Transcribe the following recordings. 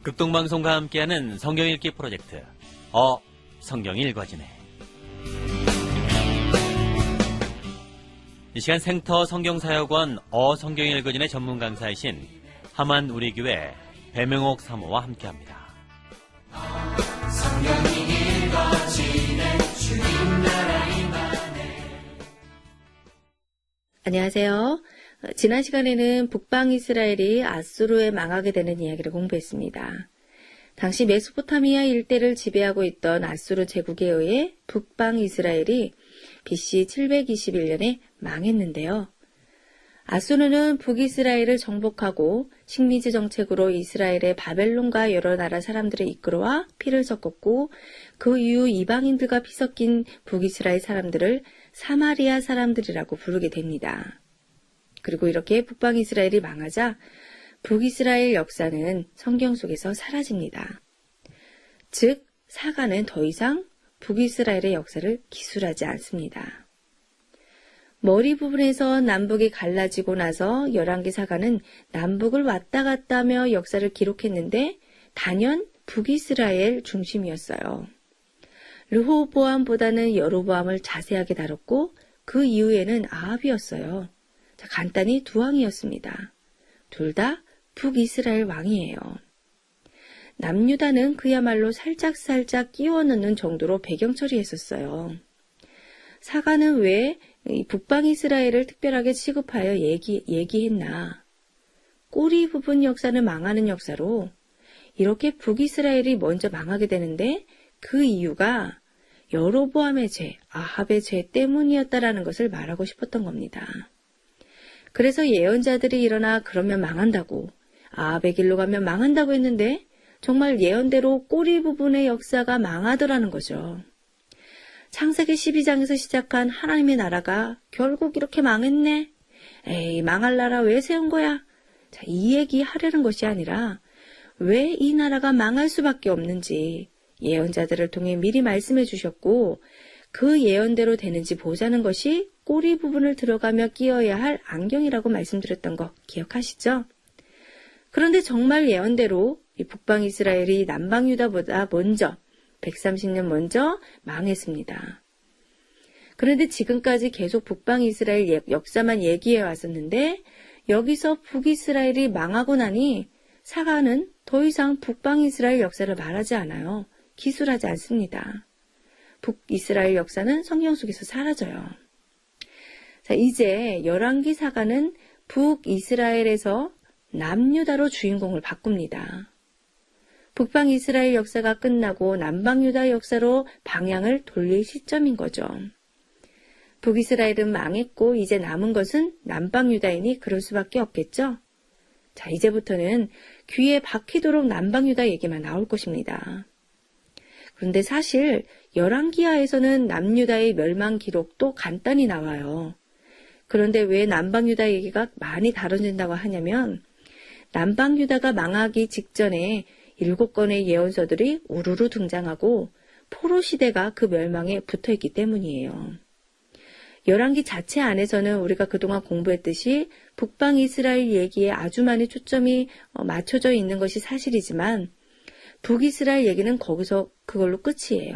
극동방송과 함께하는 성경 읽기 프로젝트 성경 읽어지네. 이 시간 생터 성경사역원 성경 읽어지네 전문 강사이신 하만 우리교회 배명옥 사모와 함께합니다. 성경이 읽어지네 주님 나라 임하네. 안녕하세요. 지난 시간에는 북방 이스라엘이 아수르에 망하게 되는 이야기를 공부했습니다. 당시 메소포타미아 일대를 지배하고 있던 아수르 제국에 의해 북방 이스라엘이 BC 721년에 망했는데요. 아수르는 북이스라엘을 정복하고 식민지 정책으로 이스라엘의 바벨론과 여러 나라 사람들을 이끌어와 피를 섞었고 그 이후 이방인들과 피 섞인 북이스라엘 사람들을 사마리아 사람들이라고 부르게 됩니다. 그리고 이렇게 북방 이스라엘이 망하자 북이스라엘 역사는 성경 속에서 사라집니다. 즉, 사가는 더 이상 북이스라엘의 역사를 기술하지 않습니다. 머리 부분에서 남북이 갈라지고 나서 열왕기 사가는 남북을 왔다 갔다 하며 역사를 기록했는데 단연 북이스라엘 중심이었어요. 르호보암보다는 여로보암을 자세하게 다뤘고 그 이후에는 아합이었어요. 간단히 두 왕이었습니다. 둘 다 북이스라엘 왕이에요. 남유다는 그야말로 살짝살짝 끼워 넣는 정도로 배경 처리했었어요. 사가는 왜 북방 이스라엘을 특별하게 취급하여 얘기했나? 꼬리 부분 역사는 망하는 역사로 이렇게 북이스라엘이 먼저 망하게 되는데 그 이유가 여로보암의 죄, 아합의 죄 때문이었다라는 것을 말하고 싶었던 겁니다. 그래서 예언자들이 일어나 그러면 망한다고, 아합의 길로 가면 망한다고 했는데 정말 예언대로 꼬리 부분의 역사가 망하더라는 거죠. 창세기 12장에서 시작한 하나님의 나라가 결국 이렇게 망했네. 에이, 망할 나라 왜 세운 거야? 자, 이 얘기 하려는 것이 아니라 왜 이 나라가 망할 수밖에 없는지 예언자들을 통해 미리 말씀해 주셨고 그 예언대로 되는지 보자는 것이 꼬리 부분을 들어가며 끼워야 할 안경이라고 말씀드렸던 거 기억하시죠? 그런데 정말 예언대로 이 북방 이스라엘이 남방 유다보다 먼저 130년 먼저 망했습니다. 그런데 지금까지 계속 북방 이스라엘 역사만 얘기해 왔었는데 여기서 북이스라엘이 망하고 나니 사가는 더 이상 북방 이스라엘 역사를 말하지 않아요. 기술하지 않습니다. 북이스라엘 역사는 성경 속에서 사라져요. 자, 이제 열왕기 사가는 북이스라엘에서 남유다로 주인공을 바꿉니다. 북방 이스라엘 역사가 끝나고 남방 유다 역사로 방향을 돌릴 시점인 거죠. 북이스라엘은 망했고 이제 남은 것은 남방 유다이니 그럴 수밖에 없겠죠. 자, 이제부터는 귀에 박히도록 남방 유다 얘기만 나올 것입니다. 그런데 사실 열왕기하에서는 남유다의 멸망 기록도 간단히 나와요. 그런데 왜 남방유다 얘기가 많이 다뤄진다고 하냐면 남방유다가 망하기 직전에 7건의 예언서들이 우르르 등장하고 포로 시대가 그 멸망에 붙어있기 때문이에요. 열왕기 자체 안에서는 우리가 그동안 공부했듯이 북방 이스라엘 얘기에 아주 많이 초점이 맞춰져 있는 것이 사실이지만 북이스라엘 얘기는 거기서 그걸로 끝이에요.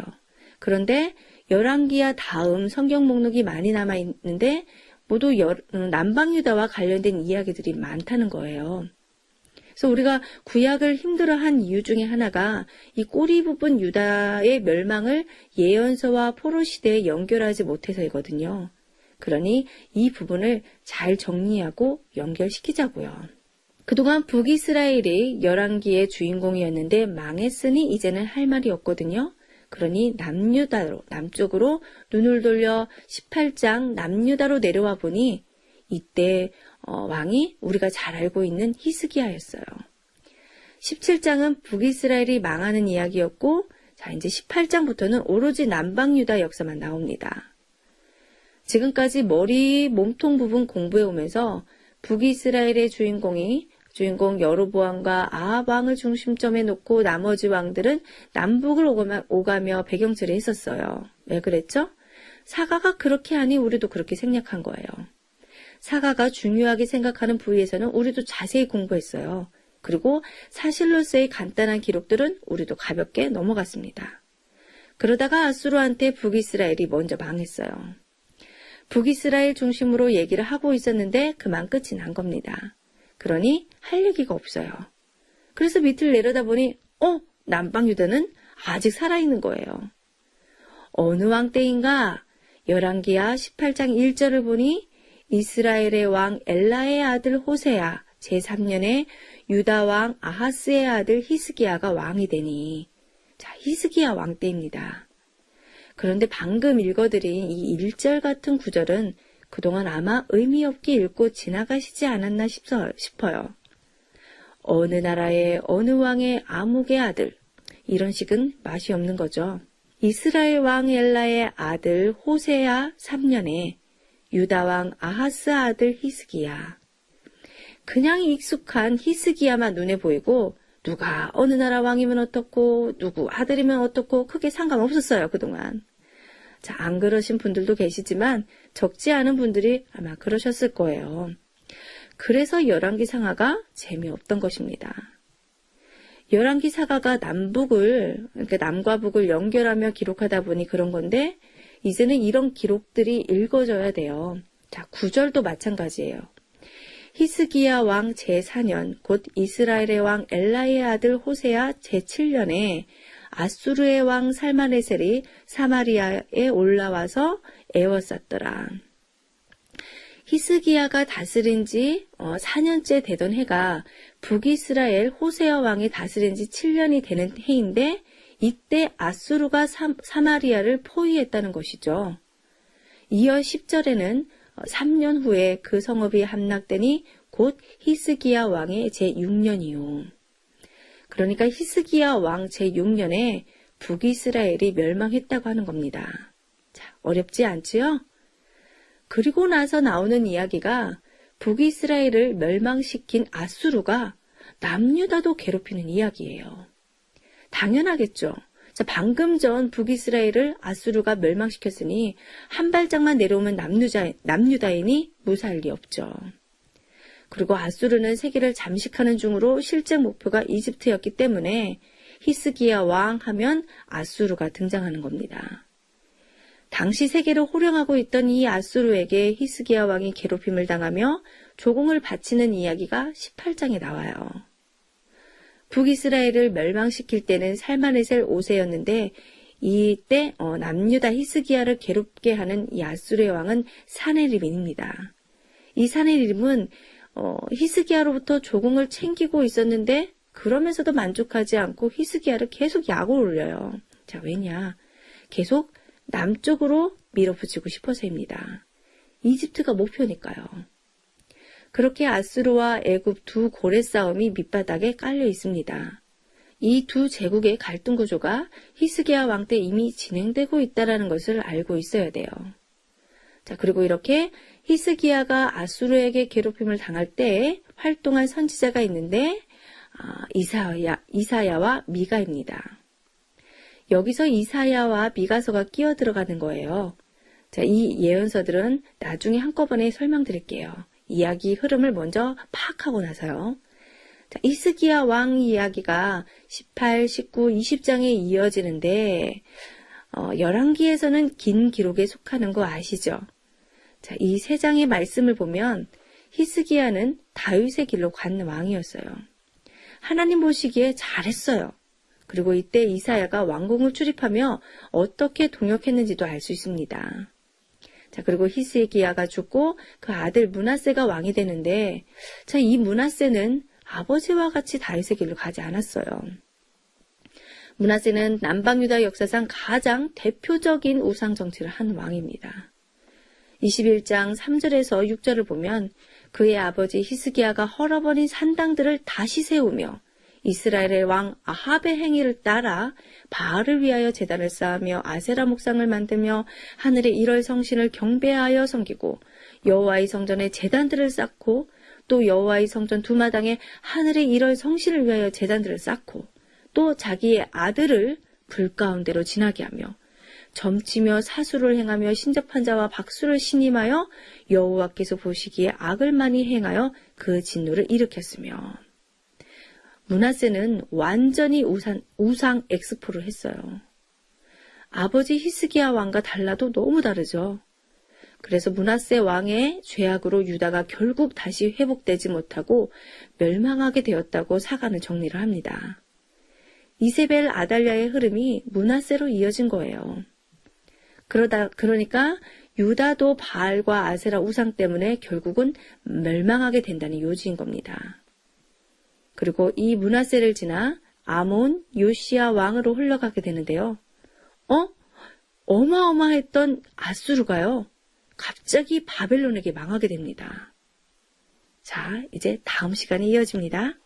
그런데 열왕기야 다음 성경 목록이 많이 남아있는데 모두 남방유다와 관련된 이야기들이 많다는 거예요. 그래서 우리가 구약을 힘들어한 이유 중에 하나가 이 꼬리 부분 유다의 멸망을 예언서와 포로 시대에 연결하지 못해서이거든요. 그러니 이 부분을 잘 정리하고 연결시키자고요. 그동안 북이스라엘이 열왕기의 주인공이었는데 망했으니 이제는 할 말이 없거든요. 그러니 남유다로, 남쪽으로 눈을 돌려 18장 남유다로 내려와 보니 이때 왕이 우리가 잘 알고 있는 히스기야였어요. 17장은 북이스라엘이 망하는 이야기였고 자, 이제 18장부터는 오로지 남방유다 역사만 나옵니다. 지금까지 머리, 몸통 부분 공부해 오면서 북이스라엘의 주인공 여로보암과 아합 왕을 중심점에 놓고 나머지 왕들은 남북을 오가며 배경 처리했었어요. 왜 그랬죠? 사가가 그렇게 하니 우리도 그렇게 생략한 거예요. 사가가 중요하게 생각하는 부위에서는 우리도 자세히 공부했어요. 그리고 사실로서의 간단한 기록들은 우리도 가볍게 넘어갔습니다. 그러다가 아수르한테 북이스라엘이 먼저 망했어요. 북이스라엘 중심으로 얘기를 하고 있었는데 그만 끝이 난 겁니다. 그러니 할 얘기가 없어요. 그래서 밑을 내려다보니 남방 유다는 아직 살아있는 거예요. 어느 왕 때인가 열왕기하 18장 1절을 보니 이스라엘의 왕 엘라의 아들 호세아 제3년에 유다 왕 아하스의 아들 히스기야가 왕이 되니, 자, 히스기야 왕 때입니다. 그런데 방금 읽어드린 이 1절 같은 구절은 그동안 아마 의미 없게 읽고 지나가시지 않았나 싶어요. 어느 나라의 어느 왕의 아묵의 아들, 이런 식은 맛이 없는 거죠. 이스라엘 왕 엘라의 아들 호세아 3년에 유다 왕 아하스 아들 히스기야. 그냥 익숙한 히스기야만 눈에 보이고 누가 어느 나라 왕이면 어떻고 누구 아들이면 어떻고 크게 상관없었어요, 그동안. 자, 안 그러신 분들도 계시지만 적지 않은 분들이 아마 그러셨을 거예요. 그래서 열왕기 상하가 재미없던 것입니다. 열왕기 사가가 그러니까 남과 북을 연결하며 기록하다 보니 그런 건데, 이제는 이런 기록들이 읽어져야 돼요. 자, 9절도 마찬가지예요. 히스기야 왕 제4년 곧 이스라엘의 왕 엘라의 아들 호세아 제7년에 아수르의 왕 살마네셀이 사마리아에 올라와서 애워쌌더라. 히스기야가 다스린 지 4년째 되던 해가 북이스라엘 호세아 왕이 다스린 지 7년이 되는 해인데, 이때 아수르가 사마리아를 포위했다는 것이죠. 이어 10절에는 3년 후에 그 성읍이 함락되니 곧 히스기야 왕의 제6년이요. 그러니까 히스기야 왕 제6년에 북이스라엘이 멸망했다고 하는 겁니다. 자, 어렵지 않지요? 그리고 나서 나오는 이야기가 북이스라엘을 멸망시킨 아수르가 남유다도 괴롭히는 이야기예요. 당연하겠죠. 자, 방금 전 북이스라엘을 아수르가 멸망시켰으니 한 발짝만 내려오면 남유다인이 무사할 리 없죠. 그리고 아수르는 세계를 잠식하는 중으로 실제 목표가 이집트였기 때문에 히스기야 왕 하면 아수르가 등장하는 겁니다. 당시 세계를 호령하고 있던 이 아수르에게 히스기야 왕이 괴롭힘을 당하며 조공을 바치는 이야기가 18장에 나와요. 북이스라엘을 멸망시킬 때는 살마네셀 5세였는데 이때 남유다 히스기야를 괴롭게 하는 이 아수르의 왕은 사네립입니다. 이 사네립은 히스기야로부터 조공을 챙기고 있었는데 그러면서도 만족하지 않고 히스기야를 계속 약을 올려요. 자, 왜냐? 계속 남쪽으로 밀어붙이고 싶어서입니다. 이집트가 목표니까요. 그렇게 아수르와 애굽 두 고래 싸움이 밑바닥에 깔려 있습니다. 이 두 제국의 갈등 구조가 히스기야 왕 때 이미 진행되고 있다는 것을 알고 있어야 돼요. 자, 그리고 이렇게 히스기야가 아수르에게 괴롭힘을 당할 때 활동한 선지자가 있는데 이사야와 미가입니다. 여기서 이사야와 미가서가 끼어 들어가는 거예요. 자, 이 예언서들은 나중에 한꺼번에 설명드릴게요. 이야기 흐름을 먼저 파악하고 나서요. 자, 히스기야 왕 이야기가 18, 19, 20장에 이어지는데 열왕기에서는 긴 기록에 속하는 거 아시죠? 자, 이 세 장의 말씀을 보면 히스기야는 다윗의 길로 간 왕이었어요. 하나님 보시기에 잘했어요. 그리고 이때 이사야가 왕궁을 출입하며 어떻게 동역했는지도 알 수 있습니다. 자, 그리고 히스기야가 죽고 그 아들 므낫세가 왕이 되는데, 자, 이 므낫세는 아버지와 같이 다윗의 길로 가지 않았어요. 므낫세는 남방유다 역사상 가장 대표적인 우상 정치를 한 왕입니다. 21장 3절에서 6절을 보면 그의 아버지 히스기야가 헐어버린 산당들을 다시 세우며 이스라엘의 왕 아합의 행위를 따라 바알을 위하여 제단을 쌓으며 아세라 목상을 만들며 하늘의 일월 성신을 경배하여 섬기고 여호와의 성전에 제단들을 쌓고 또 여호와의 성전 두마당에 하늘의 일월 성신을 위하여 제단들을 쌓고 또 자기의 아들을 불 가운데로 지나게 하며 점치며 사수를 행하며 신접한 자와 박수를 신임하여 여호와께서 보시기에 악을 많이 행하여 그 진노를 일으켰으며. 므낫세는 완전히 우상 엑스포를 했어요. 아버지 히스기야 왕과 달라도 너무 다르죠. 그래서 므낫세 왕의 죄악으로 유다가 결국 다시 회복되지 못하고 멸망하게 되었다고 사가는 정리를 합니다. 이세벨 아달랴의 흐름이 므낫세로 이어진 거예요. 그러니까 유다도 바알과 아세라 우상 때문에 결국은 멸망하게 된다는 요지인 겁니다. 그리고 이 므낫세를 지나 아몬, 요시야 왕으로 흘러가게 되는데요. 어마어마했던 아수르가요. 갑자기 바벨론에게 망하게 됩니다. 자, 이제 다음 시간에 이어집니다.